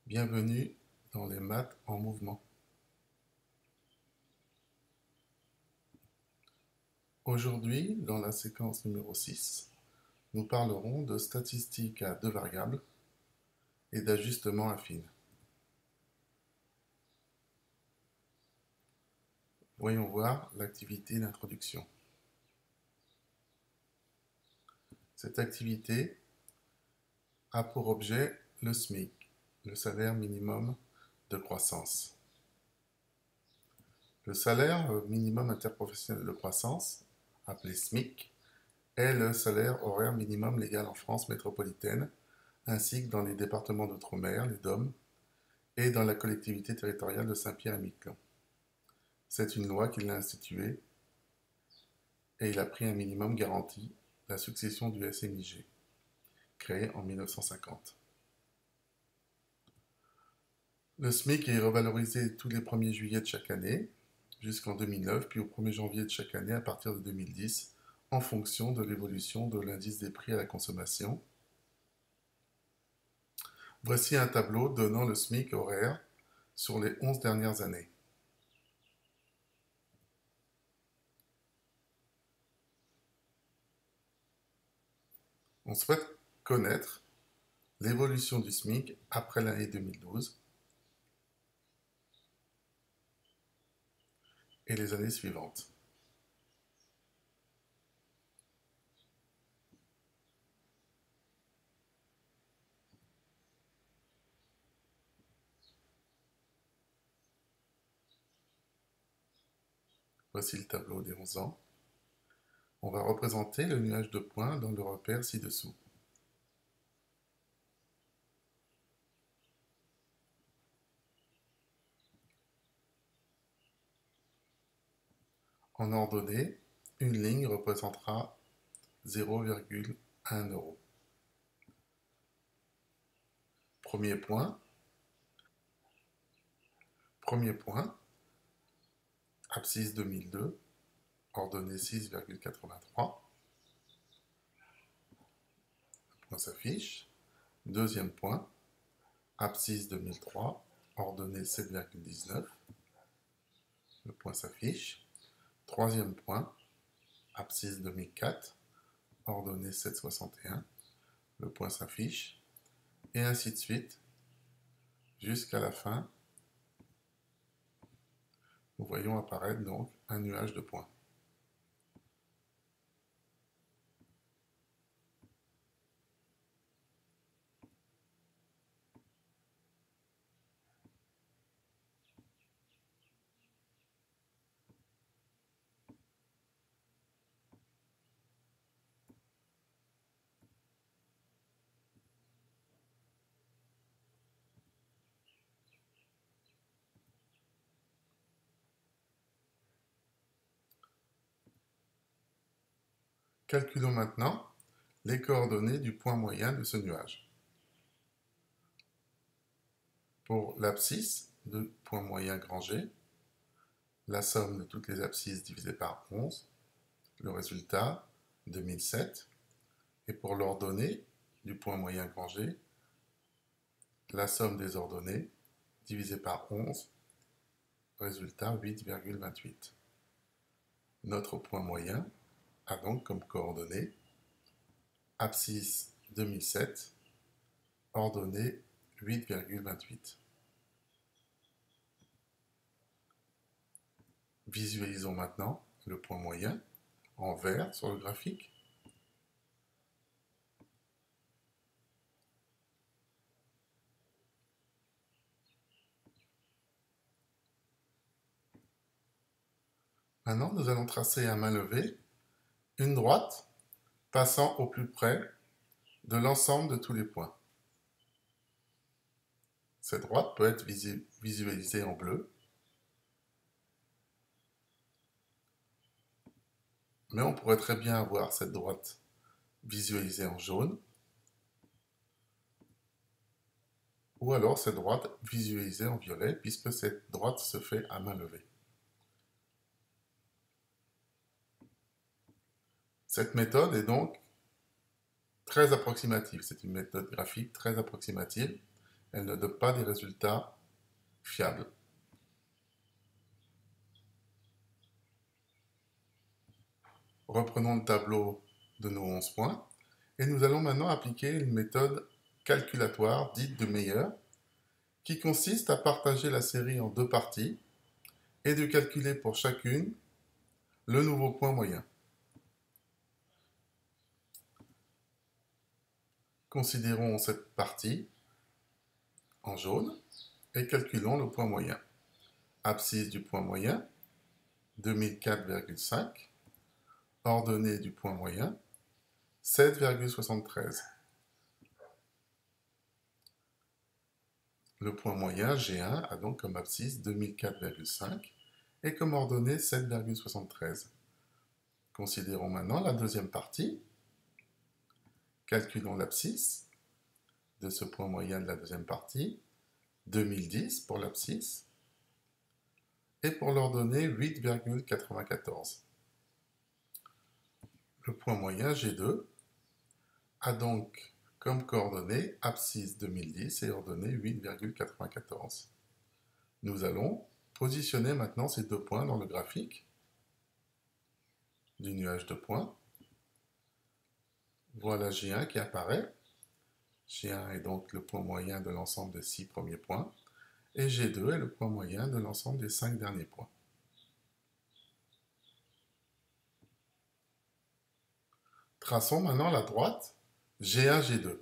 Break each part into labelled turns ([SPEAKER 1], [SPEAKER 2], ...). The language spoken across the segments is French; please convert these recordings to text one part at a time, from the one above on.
[SPEAKER 1] Bienvenue dans les maths en mouvement. Aujourd'hui, dans la séquence numéro 6, nous parlerons de statistiques à deux variables et d'ajustement affine. Voyons voir l'activité d'introduction. Cette activité a pour objet le SMIC, le salaire minimum de croissance. Le salaire minimum interprofessionnel de croissance, appelé SMIC, est le salaire horaire minimum légal en France métropolitaine, ainsi que dans les départements d'outre-mer, les DOM, et dans la collectivité territoriale de Saint-Pierre-et-Miquelon. C'est une loi qui l'a institué et il a pris un minimum garanti, la succession du SMIG, créé en 1950. Le SMIC est revalorisé tous les 1er juillet de chaque année, jusqu'en 2009, puis au 1er janvier de chaque année à partir de 2010, en fonction de l'évolution de l'indice des prix à la consommation. Voici un tableau donnant le SMIC horaire sur les 11 dernières années. On souhaite connaître l'évolution du SMIC après l'année 2012 et les années suivantes. Voici le tableau des 11 ans. On va représenter le nuage de points dans le repère ci-dessous. En ordonnée, une ligne représentera 0,1 euro. Premier point, abscisse 2002, ordonnée 6,83. Le point s'affiche. Deuxième point, abscisse 2003, ordonnée 7,19. Le point s'affiche. Troisième point, abscisse 2004, ordonnée 7,61. Le point s'affiche. Et ainsi de suite, jusqu'à la fin. Nous voyons apparaître donc un nuage de points. Calculons maintenant les coordonnées du point moyen de ce nuage. Pour l'abscisse de point moyen grand G, la somme de toutes les abscisses divisée par 11, le résultat 2007. Et pour l'ordonnée du point moyen grand G, la somme des ordonnées divisée par 11, résultat 8,28. Notre point moyen a donc comme coordonnées abscisse 2007, ordonnée 8,28. Visualisons maintenant le point moyen en vert sur le graphique. Maintenant, nous allons tracer à main levée une droite passant au plus près de l'ensemble de tous les points. Cette droite peut être visualisée en bleu, mais on pourrait très bien avoir cette droite visualisée en jaune, ou alors cette droite visualisée en violet, puisque cette droite se fait à main levée. Cette méthode est donc très approximative, c'est une méthode graphique très approximative. Elle ne donne pas des résultats fiables. Reprenons le tableau de nos 11 points et nous allons maintenant appliquer une méthode calculatoire dite de Meyer qui consiste à partager la série en deux parties et de calculer pour chacune le nouveau point moyen. Considérons cette partie en jaune et calculons le point moyen. Abscisse du point moyen, 2004,5. Ordonnée du point moyen, 7,73. Le point moyen, G1, a donc comme abscisse 2004,5 et comme ordonnée 7,73. Considérons maintenant la deuxième partie. Calculons l'abscisse de ce point moyen de la deuxième partie, 2010 pour l'abscisse, et pour l'ordonnée 8,94. Le point moyen G2 a donc comme coordonnée abscisse 2010 et ordonnée 8,94. Nous allons positionner maintenant ces deux points dans le graphique du nuage de points. Voilà G1 qui apparaît. G1 est donc le point moyen de l'ensemble des 6 premiers points. Et G2 est le point moyen de l'ensemble des 5 derniers points. Traçons maintenant la droite G1, G2.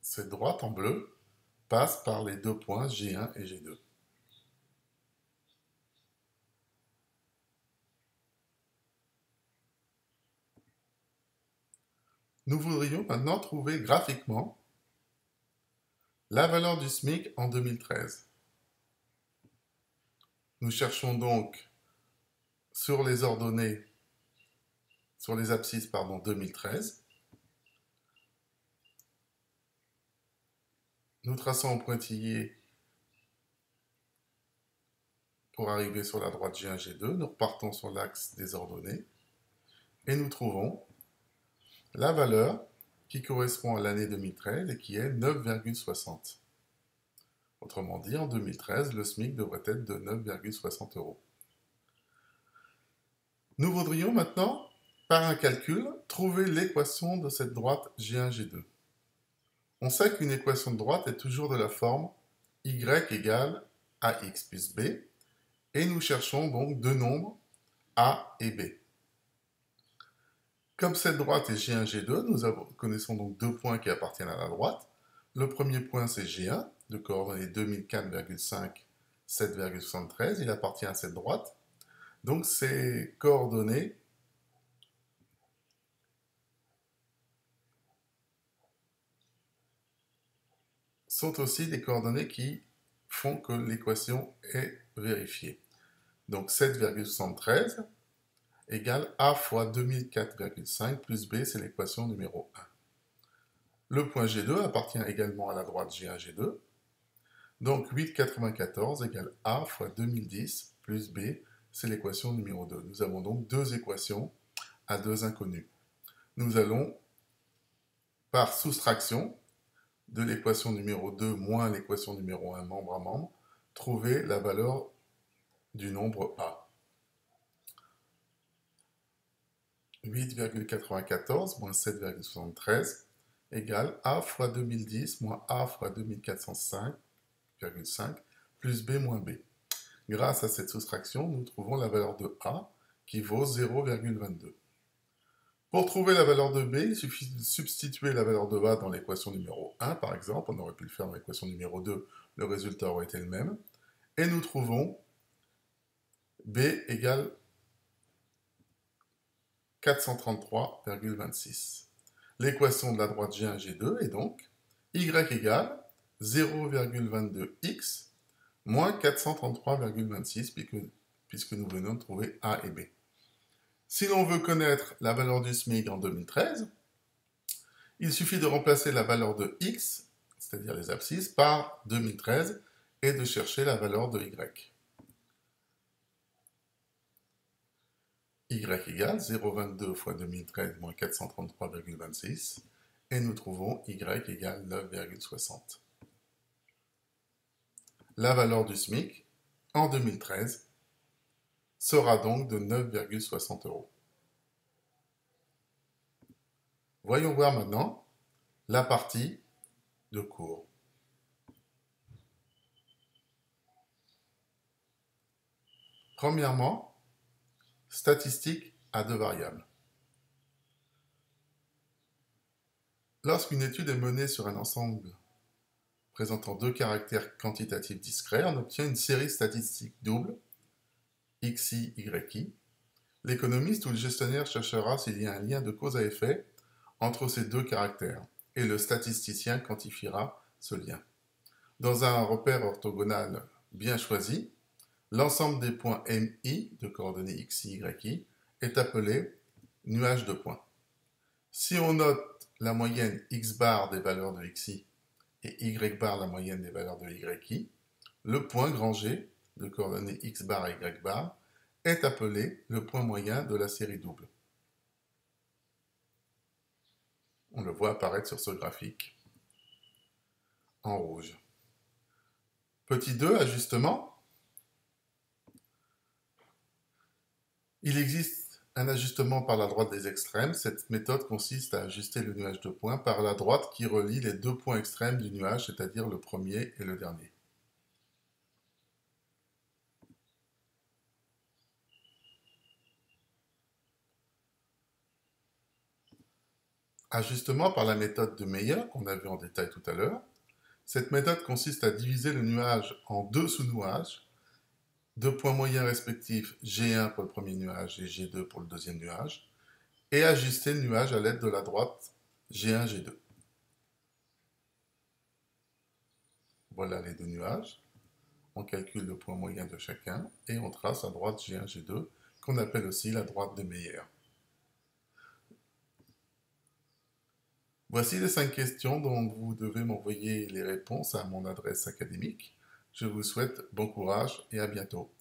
[SPEAKER 1] Cette droite en bleu passe par les deux points G1 et G2. Nous voudrions maintenant trouver graphiquement la valeur du SMIC en 2013. Nous cherchons donc sur les ordonnées, sur les abscisses, 2013. Nous traçons en pointillé pour arriver sur la droite G1, G2. Nous repartons sur l'axe des ordonnées et nous trouvons la valeur qui correspond à l'année 2013 et qui est 9,60. Autrement dit, en 2013, le SMIC devrait être de 9,60 €. Nous voudrions maintenant, par un calcul, trouver l'équation de cette droite G1, G2. On sait qu'une équation de droite est toujours de la forme y égale ax plus b, et nous cherchons donc deux nombres a et b. Comme cette droite est G1, G2, nous connaissons donc deux points qui appartiennent à la droite. Le premier point, c'est G1, de coordonnées 2004,5, 7,73. Il appartient à cette droite. Donc, ces coordonnées sont aussi des coordonnées qui font que l'équation est vérifiée. Donc, 7,73 égale A fois 2004,5 plus B, c'est l'équation numéro 1. Le point G2 appartient également à la droite G1, G2. Donc 8,94 égale A fois 2010 plus B, c'est l'équation numéro 2. Nous avons donc deux équations à deux inconnus. Nous allons, par soustraction de l'équation numéro 2 moins l'équation numéro 1 membre à membre, trouver la valeur du nombre A. 8,94 moins 7,73 égale A fois 2010 moins A fois 2405,5 plus B moins B. Grâce à cette soustraction, nous trouvons la valeur de A qui vaut 0,22. Pour trouver la valeur de B, il suffit de substituer la valeur de A dans l'équation numéro 1, par exemple. On aurait pu le faire dans l'équation numéro 2, le résultat aurait été le même. Et nous trouvons B égale 433,26. L'équation de la droite G1, G2 est donc Y égale 0,22x moins 433,26 puisque nous venons de trouver A et B. Si l'on veut connaître la valeur du SMIC en 2013, il suffit de remplacer la valeur de x, c'est-à-dire les abscisses, par 2013 et de chercher la valeur de y. y égale 0,22 fois 2013 moins 433,26 et nous trouvons y égale 9,60. La valeur du SMIC en 2013 sera donc de 9,60 euros. Voyons voir maintenant la partie de cours. Premièrement, statistiques à deux variables. Lorsqu'une étude est menée sur un ensemble présentant deux caractères quantitatifs discrets, on obtient une série statistique double, xi, yi. L'économiste ou le gestionnaire cherchera s'il y a un lien de cause à effet entre ces deux caractères, et le statisticien quantifiera ce lien. Dans un repère orthogonal bien choisi, l'ensemble des points MI, de coordonnées xi, yi, est appelé nuage de points. Si on note la moyenne x bar des valeurs de xi et y bar la moyenne des valeurs de yi, le point grand G, de coordonnées x bar et y bar, est appelé le point moyen de la série double. On le voit apparaître sur ce graphique en rouge. Petit 2, ajustement. Il existe un ajustement par la droite des extrêmes. Cette méthode consiste à ajuster le nuage de points par la droite qui relie les deux points extrêmes du nuage, c'est-à-dire le premier et le dernier. Ajustement par la méthode de Meyer, qu'on a vu en détail tout à l'heure. Cette méthode consiste à diviser le nuage en deux sous-nuages, deux points moyens respectifs G1 pour le premier nuage et G2 pour le deuxième nuage, et ajuster le nuage à l'aide de la droite G1, G2. Voilà les deux nuages. On calcule le point moyen de chacun et on trace à droite G1, G2, qu'on appelle aussi la droite de Meyer. Voici les 5 questions dont vous devez m'envoyer les réponses à mon adresse académique. Je vous souhaite bon courage et à bientôt.